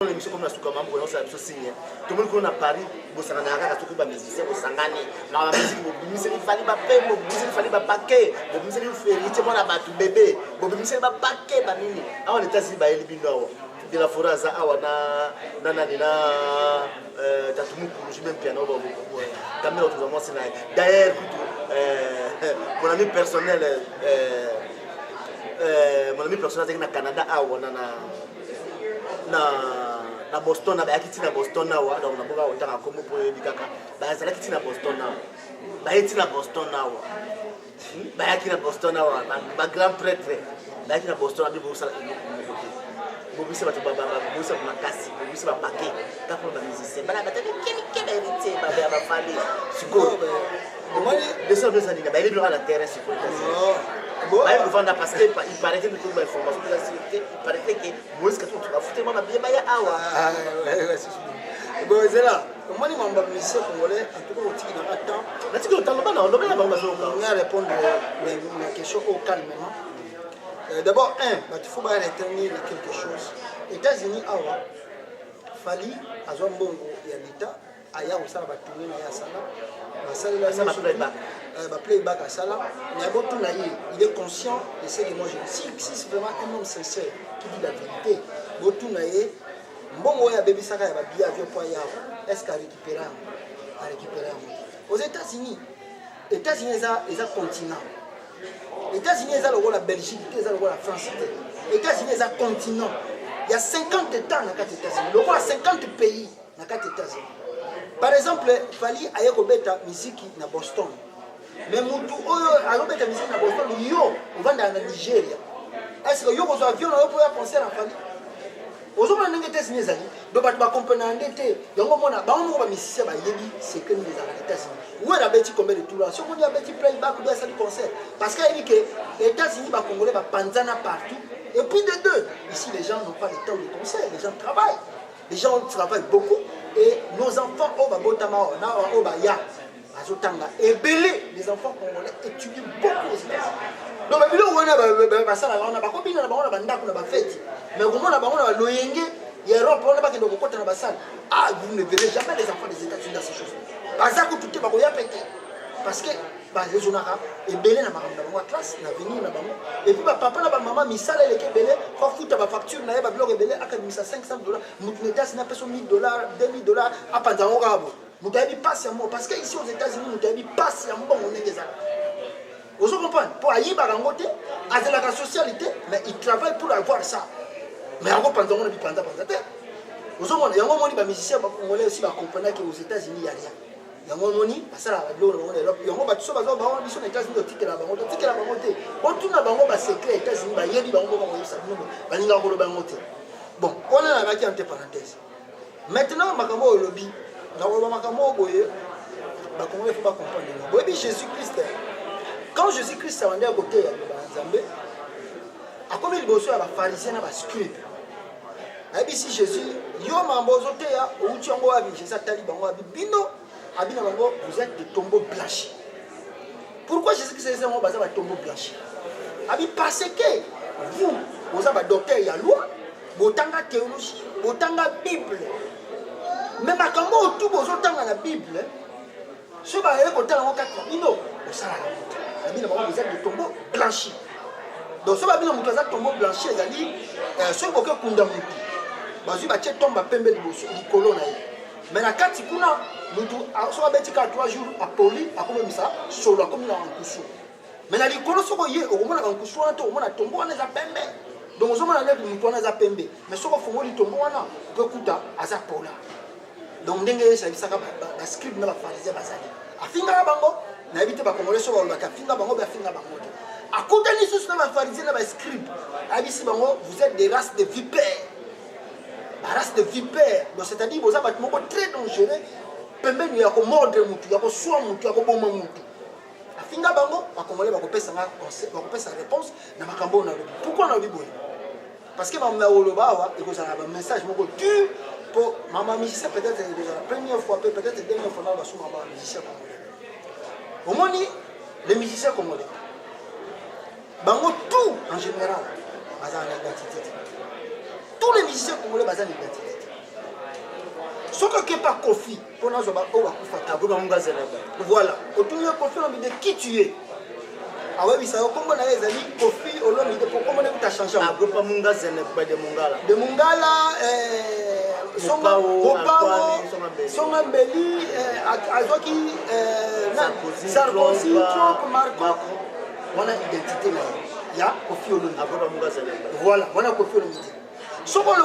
l'émission comme la Soukama, on a signé. Tout le monde qu'on a Paris, vous savez, on a tout le musicien, vous savez, on a musique, il fallait pas payer, il fallait pas paquer, il fallait faire, on a battu bébé, il fallait pas paquer, on est assis, il est bien de la forêt, on a je même piano, caméra, tout le monde, c'est d'ailleurs, mon ami personnel, avec le Canada, on na Boston, na bayaki na Boston na wa donc na boka otanga komo po yebikaka bazalaki na Boston na bayeti na Boston na wa bayaki na Boston na wa ba grand prêtre bayaki na Boston abi bosala bobisa bato baba bobisa makasi bobisa ba paquet ka pour ba musicien bala bataki kemi héritier ba ba fali siko moi de ça besoin na ba libro à la terre siko bon il faut parce que il paraît que toute l'information de la sécurité il paraît que moi ce que tu vas foutre moi bien baya awa bon c'est là moi ni mamba musicien congolais en tout cas au tiki dans temps na tiki dans le on va répondre la question au calmement d'abord il faut pas retenir quelque chose États-Unis awa fali azwambongo ya lita aya osala ba tourner na ya sala ba sala la playback à Salah, il est conscient de ce que moi je dis. Si c'est vraiment un homme sincère qui dit la vérité, est-ce qu'à récupérer aux États-Unis, ils ont un continent. Les États-Unis, ils ont la Belgique, ils ont la France. Les États-Unis, ils ont un continent. Il y a 50 États dans les États-Unis. Il y a 50 pays dans les États-Unis. Par exemple, il fallait aller au Misiki à Boston. Mais mutu oyo alobeta musique na Boston yo ovanda na Nigeria. Est-ce que yo ko avion na yo pour concert en famille? Ozoma ndenge test nezali do bat ba comprendre ndete yango mona ba ngo ba musicien ba yebi c'est que nous les États-Unis. Où est la beti combien de tours là? Si on dit beti playback ou bien ça du concert parce qu'il dit que les États-Unis ba congolais ba panzana partout et puis de deux ici les gens n'ont pas le temps de concert, les gens travaillent. Les gens travaillent beaucoup et nos enfants au ba botama na au ba ya et belé, les enfants congolais étudient beaucoup aux États-Unis. Donc, on a pas combien on a pas fête. Mais comment on a loyenge, il y a Europe, on a pas de côté dans la salle. Ah, vous ne verrez jamais les enfants des États-Unis dans ces choses. Parce que les gens et belé na ma classe, na venir na bango. Et puis papa na maman misala les belé, faut foutre ma facture na ba bloc belé académie ça $500. Moutoneta c'est na personne $1000, $2000 à pandango rabo. Vous avez passé un mot parce que ici aux États-Unis, vous avez passé un bon on est des vous comprenez? Pour aller à la socialité, mais ils travaillent pour avoir ça. Mais en gros, pendant on a dit pendant. Vous comprenez? Il y a un moment où les musiciens congolais aussi comprennent qu'aux États-Unis, il n'y a rien. Il y a un moment où ça la Europe, il y a un moment où ils sont aux États-Unis, ils sont aux États-Unis. Quand tout le monde est secret aux États-Unis, il y a des gens qui sont bon, on a la entre parenthèses. Maintenant, Makamo au lobby. Jésus-Christ, quand Jésus-Christ s'est rendu à côté de Zambé, à combien de bosses à la pharisienne à la scribe. Et puis si Jésus, vous êtes des tombeaux blanchis. Pourquoi Jésus-Christ est un tombeau blanchi? Parce que vous, vous avez un docteur, il y a loi, vous avez une théologie, vous avez une Bible. Mais quand tout le monde dans la Bible, ce qui est côté de vous êtes des tombeaux blanchis. Donc, ce qui est un tombeau blanchi, c'est dit ce qui est un tombeau blanchi, c'est un tombeau blanchi. Mais la carte, c'est que 3 jours à poli, à comme ça, sur la commune en couchou. Mais la licolo, ce qui est au moment où on couche, on a tombé, on a pembe. Donc, on a un pembe. Mais ce qui est un tombeau, on a un pola. Donc, ndenge ça bisa la script na la pharisien bazali. Afinga bango, na habite ba congolais so ba ka finga bango ba finga bango. Akota ni sous na la pharisien na ba script. Abisi bango, vous êtes des races de vipères. La race de vipères. Donc c'est-à-dire vous avez moko très dangereux. Pembe ni ya ko mordre mutu, ya ko soa mutu, ya ko boma mutu. Afinga bango, ba congolais ba ko pesa nga conseil, ba ko pesa réponse na makambo na lobi. Pourquoi na lobi boy? Parce que ba mna oloba et que ça a un message moko dur. Maman musicien peut-être la première fois, peut-être la dernière fois, on va sur maman musicien congolais. Au moins, les musiciens congolais, bango tout en général, ils ont une identité. tous les musiciens congolais basent en identité. Ce que pas Kofi, pour nous, voilà. Autour Kofi, on dit qui tu es. Ah oui, ça comme on a les amis, Kofi, on dit comment on a changé. De Mungala, Songambeli, Azoki, Sarkozy, Trump, Marco. On a identité là. Il y a Kofi Olomide. Voilà, on a Kofi Olomide. Ce qu'on a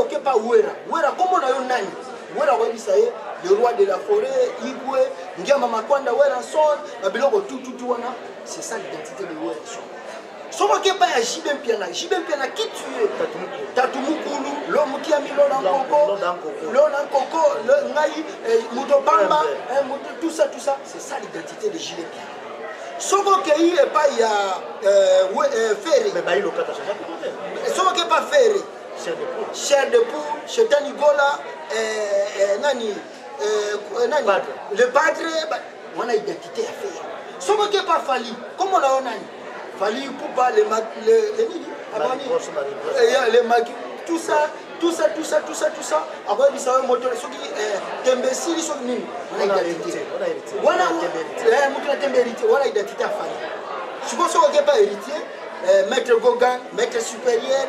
dit, pas Ouera. Ouera, comment on a eu Nani? Ouera, le roi de la forêt, Igwe, Ndiama Makwanda, Ouera Son, Babiloko, tout, c'est ça l'identité de Ouera Son. Ce qu'on a pas Jibem Piana, qui tu es? Tatumukulu, l'homme qui a mis l'eau dans Coco, le Ngai, Moutobamba, tout ça, c'est ça l'identité de Jibem Piana. Ce qu'on a pas, il y a Ferré. Mais il ce qu'on a pas Ferré. Cher de poule, Chetani Gola, Nani, le padre, on a identité à faire. Ce qui n'est pas Fali, comment on a Nani? Fali, Poupa, les maquis, tout ça. Après, il s'est moteur, ceux qui t'imbéciles, ils sont venus. On a identité. On a identité à Fali. Je pense qu'on n'est pas héritier, maître Gogan, maître supérieur.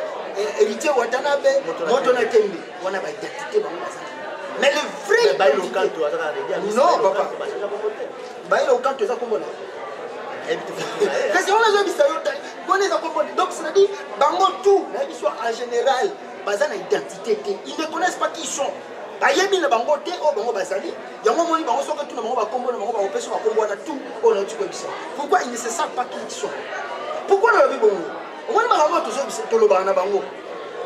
Héritier Watanabe, Motonatembe, on a une identité. Mais le vrai identité, non, papa. Baïlo quand tu as compris. Parce qu'on a dit ça, donc c'est-à-dire, bango tout, en général, basé sur l'identité, ils ne connaissent pas qui ils sont. Bayebi le bango té au bango basali, yango moni bango soka tout le monde va combo, le bango va opérer sur la combo na tout, on a tout comme ça. Pourquoi ils ne se savent pas qui ils sont? Pourquoi le vie bongo? On va voir tout ça, tout le bango na bango.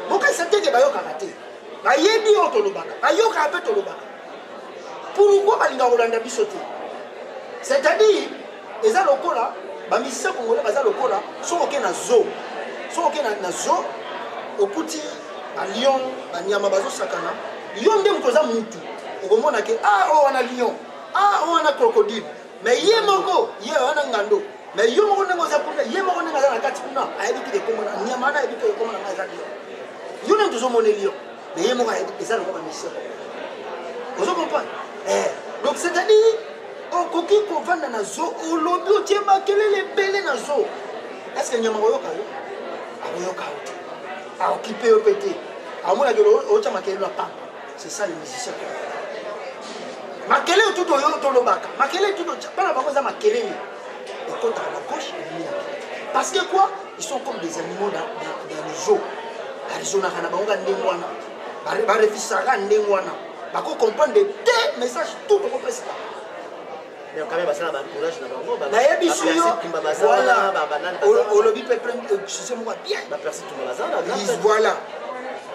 Pourquoi c'est que bayoka raté? Bayebi o to le bango, bayoka appelle to le bango. Pourquoi balinga rolanda bisoté? C'est-à-dire, les alokola, ba misa congolais baza lokola, sont ok na zo, na zo, okuti à Lyon, à Nyama bazo sakana. Lion de mtoza mutu. Okomona ke on a lion. On a crocodile. Mais yé moko, yé wana ngando. Mais yo moko ngo za kuna, yé moko nga za na kati kuna. Ayebiki de komona, nyama na ayebiki de komona nga za lion. Yo ne tozo mona lion. Mais yé moko ayebiki za ko ba mission. Vous comprenez? Donc c'est-à-dire koki ko vanda na zo, o lobi o tiema kelele belé na zo. Est-ce que nyama yoka yo? Ayoka. A occupé au pété. A mona de o tiema kelele na pamba. C'est ça les musiciens. Makele tout au yoto lobaka. Makele tout au pas la bakoza makele. Et quand à la gauche, parce que quoi? Ils sont comme des animaux dans le zoo. Arizona kana bango ndengwana. Ba refisaka ndengwana. Bako comprendre des messages tout au presse. Mais quand même ça ba courage na bango. Na yebi suyo. Voilà. O lobi peut prendre je sais moi bien. Ba percer tout bazana. Voilà.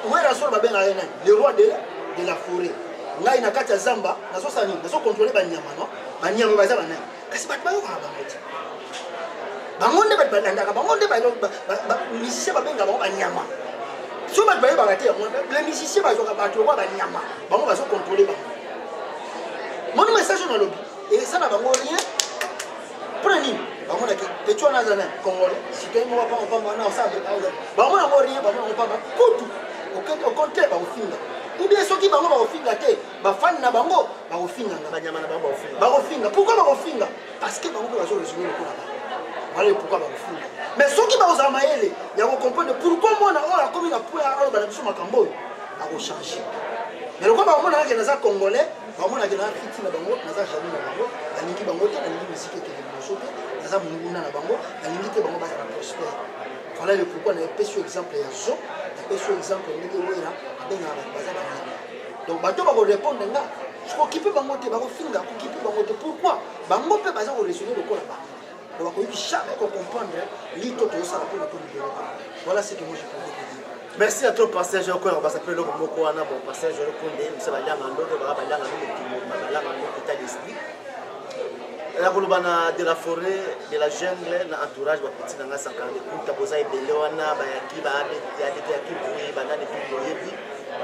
Où est la soeur babenga yana? Le roi de la forêt. Ngai na kati ya zamba nazo sani nazo contrôler banyama no banyama baza bana kasi bat bayo ba ngoti bangonde bat bandaka bangonde ba musicien babenga bango banyama so bat bayo ba te les musiciens bazo ka bato ba banyama bango bazo contrôler bango mon message na lobby et ça na bango rien prenez bango na ke pecho na zana congolais si toi mo pas on pas na ensemble bango na rien bango on pas kutu au contraire ba ofinga. Ou bien ceux qui bango ba ofinga te ba fan na bango ba ofinga na banyama na bango ba ofinga. Pourquoi ba ofinga? Parce que bango ba zo résumer le coup là. Voilà pourquoi ba ofinga. Mais ceux qui ba ozama yele ya ko comprendre pourquoi moi na on a comme na pour alors ba biso makambo ba ko changer. Mais le quoi ba mona ke na za congolais ba mona ke na fiti na bango na za jami na bango na lingi bango te na lingi musique ke na sote na za munguna na bango na lingi te bango ba za prospère. Voilà le pourquoi na pèse exemple ya zo na pèse exemple ndenge wera. Donc bateau va répondre là je occuper bango te ba ko finga occuper bango te pourquoi bango pe baza ko raisonner le corps là donc ko jamais ko comprendre lito to ça pour le libérer. Voilà ce que moi je peux dire. Merci à toi pasteur Joko on va s'appeler le moko wana bon pasteur Joko Konde mse ba yanga ndoto ba ba yanga ndoto ba yanga ndoto état d'esprit la kolobana de la forêt de la jungle na entourage ba petit nga sakande kuta boza ebele wana ba yaki ba ya de yaki boye ba na de boyebi.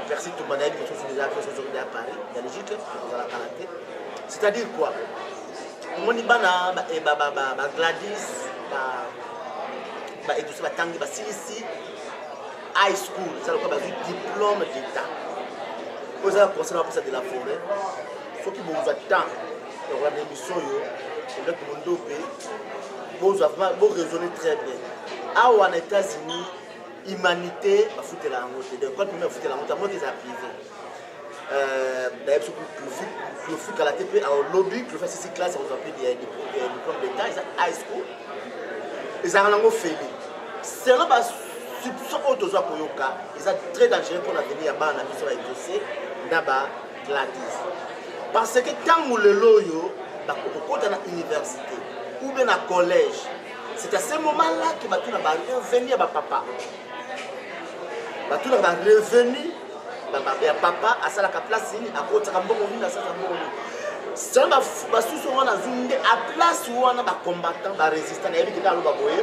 Merci tout le monde qui sont déjà aujourd'hui à Paris, dans l'Égypte, dans la Canada. C'est-à-dire quoi? On y bana Gladys, et tout ça, Tangi, Silisi, high school, ça le diplôme d'état. Vous avez pensé à ça de la forêt. Faut que vous attendez dans l'émission, vous raisonnez très bien. Aux États-Unis, l'humanité a foutu la honte. Donc, quand on a foutu la honte, moi, ils ont privé. D'ailleurs, le foot à la TP, au lobby, le fait 6 classes, on a pris des diplômes d'état, ils ont high school. Ils ont fait. C'est là que soupçon auto pour yoka, ils sont très dangereux pour l'avenir. Bah, on a besoin de dossier, d'abord gratis. Parce que quand on le loyo, bah, au côté de l'université ou bien au collège, c'est à ce moment-là que bah, tout va revenir à papa. Bah, tout va revenir à papa à ça la place à côté de la ça c'est un sous on a zoomé à place où on a des combattants, des résistants, et puis dans le baboye,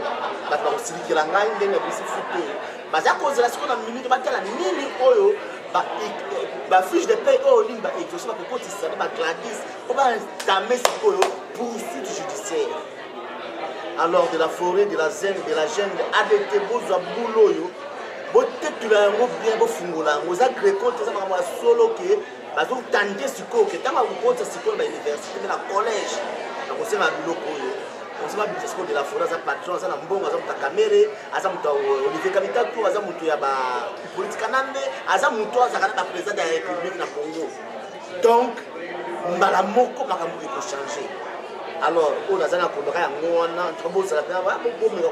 bah on s'y dit qu'il y a un gars qui est foutu. Bah à cause de la seconde minute, bah la mini oyo, bah fiche de paie au ligne, bah et tout ça pour côté ça, bah gladis, on va entamer ce oyo poursuite judiciaire. Alors de la forêt, de la zone, ADT, bozo bouloyo, botte tu l'as bien beau fungola, aux agrécoles, ça va solo que. Parce que vous tendez ce qu'on est, quand vous comptez ce qu'on est à l'université, à la collège, on sait ma biloko, on sait ma biloko de la forêt, à patron, à la mbongo, à la caméra, à la Olivier Kamitatou, à la politique canambe, à la président de la République du Congo. Donc, Malamoko m'a changé. Alors, on a un contrat à moi, on a un travail sur la terre, on a un bien, on a une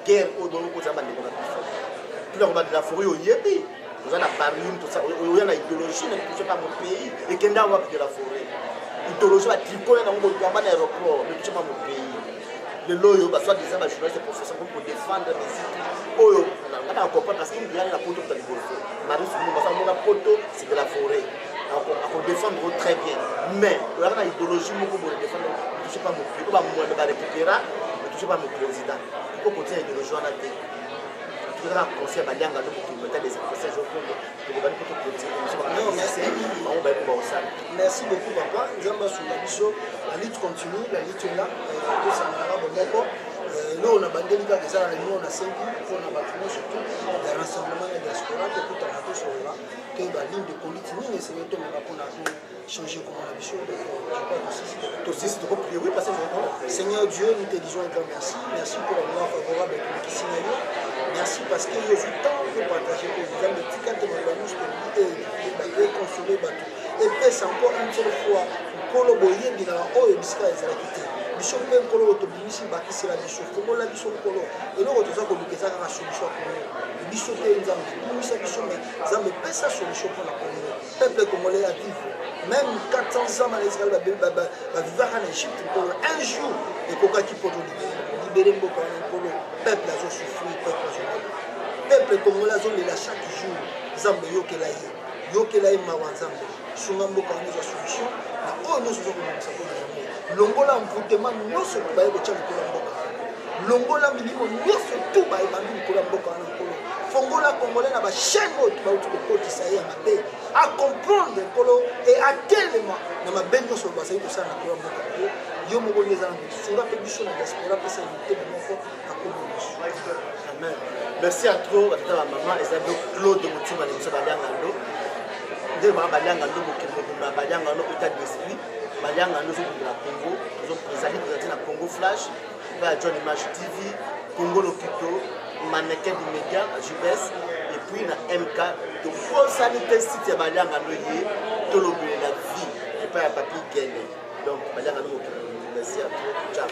guerre, on a de la forêt au Yébi. Vous avez parlé tout ça, il y a une idéologie, ne touche pas mon pays, et qu'il y a de la forêt. L'idéologie va tricoter dans mon aéroport, ne touche pas mon pays. Le loyo, soit des journalistes professeurs pour défendre les sites. On a compris parce qu'il y a la photo de la forêt. Marie la photo, c'est de la forêt. On défend très bien. Mais il y a une idéologie pour défendre, ne touche pas mon pays. On va récupérer, ne touche pas mon président. Il faut continuer l'idéologie en Afrique. Je vais conseiller à Balianga de mettre des conseils au Congo. Merci beaucoup, papa. Zamba sur la mission. La lutte continue, la lutte est là. Tout ça n'a pas beaucoup. Nous, on a bandé l'Iga des arts, nous, on a 5 ans, on a battu surtout les rassemblements de diaspora, que tout a battu sur là, que la ligne de politique, nous, c'est le temps qu'on a changé comme la mission. Je crois que c'est oui, parce que Seigneur Dieu, nous te disons un grand merci. Merci pour la loi favorable avec le Kisinayo. Merci parce qu'il y a eu tant de partager que vous avez dit quand on va nous consoler et puis c'est encore une seule fois pour le boyer de la haut et jusqu'à les acquitter. Bishop même pour le autobus bâti c'est la bishop pour la bishop pour le et le retour ça comme que ça a solution pour le bishop et nous avons ça bishop mais ça me paie sa solution pour la communauté peuple congolais a vivre même 400 ans à l'Israël va vivre en Égypte pour un jour et coca qui peut libérer beaucoup pour le peuple a souffrir peuple congolais a chaque jour Zambe Yokelaï Mawanzambe Sungambo quand nous a solution na oh nous sommes comme ça longola mputement nous se baye ko tchali kolomboka longola milimo nous tout baye bambi kolomboka na kolo fongola congolais na ba chaîne autre ba utu ko tisa ya mabe à comprendre kolo et à tellement na mabenyo so ba sai ko sana kolomboka yo mo ngeza na sunga pe biso na diaspora pe ça invité moko à komona amen. Merci à toi à maman et ça Claude Mutima ni so balianga ndo nde ba balianga ndo bokembo balianga ndo état d'esprit balianga ndo zo la Congo zo présenter na Congo Flash ba John Image TV Congo Lokito mannequin du média JPS et puis na MK de pour sanité site balianga ndo yé to lo la vie et pas à papier gagné donc balianga ndo merci à toi ciao.